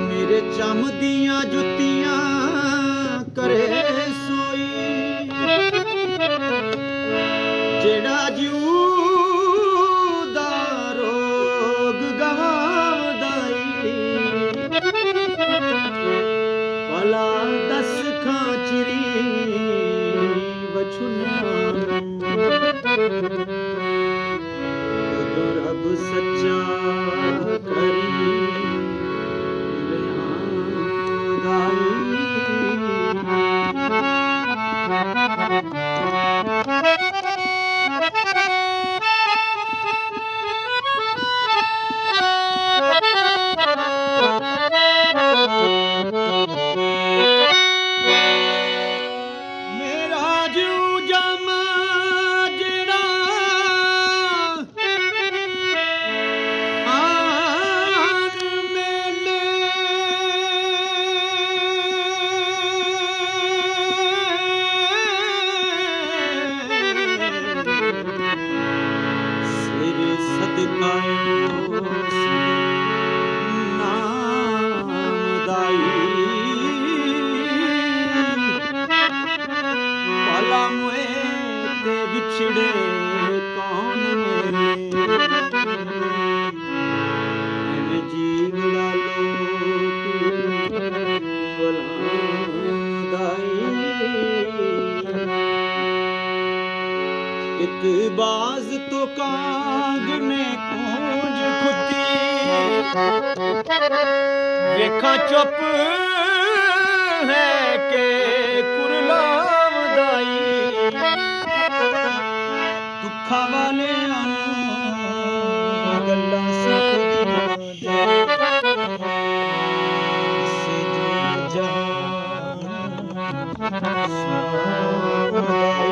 ਮੇਰੇ ਚੰਮ ਦੀਆਂ ਜੁੱਤੀਆਂ ਕਰੇ ਸੋਈ, ਜਿਹੜਾ ਜਿਉ ਦਾ ਰੋਗ ਗਵਾਵਦਾਈ, ਭਲਾ ਦਸ ਖਾਚਰੀ ਵਛੁਨਾ ਕਦੋਂ ਰੱਬ ਸੱਚਾ ਕਰੀ ਵਿਛੜੇ ਕੌਣ ਮੇਰੇ, ਐਵੇਂ ਜੀਵੜਾ ਲੋਕ ਬੁਲਾਂਦਾਈ। ਇਤਬਾਜ਼ ਤੋਂ ਕਾਗ ਨੇ ਕੂੰਜ ਖੁੱਤੀ, ਵੇਖਾਂ ਚੁੱਪ ਹੈ ਕਿ ਕੁਰਲਾਵਦਾਈ। ਦੁੱਖਾਂ ਵਾਲਿਆਂ ਨੂੰ ਗੱਲਾਂ ਸਿੱਖਦੀਆਂ ਕਿਸੇ ਦੀ ਜਾਨ ਸੁਣਾਉਂਦਾਈ।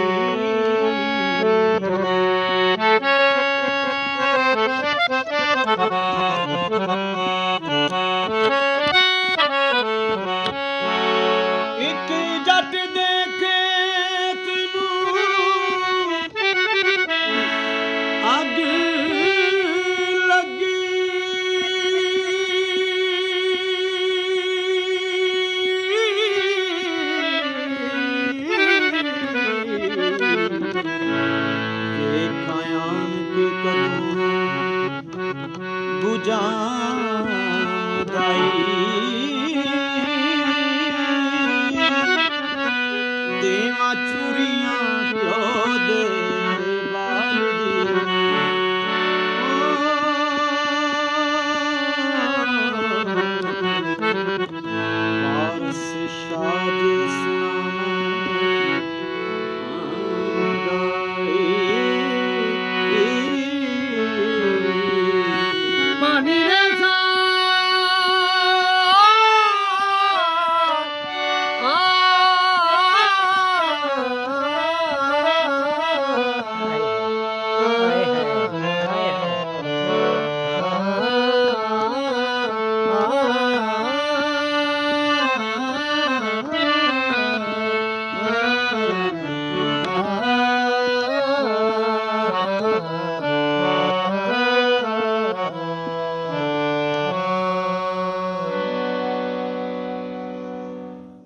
ਇੱਕ ਜੱਟ ਦੇ ਖੇਤ ਨੂੰ ਅੱਗ ਲੱਗੀ, ਵੇਖਾਂ ਆਣ ਕੇ ਕਦੋਂ ਬੁਝਾਂ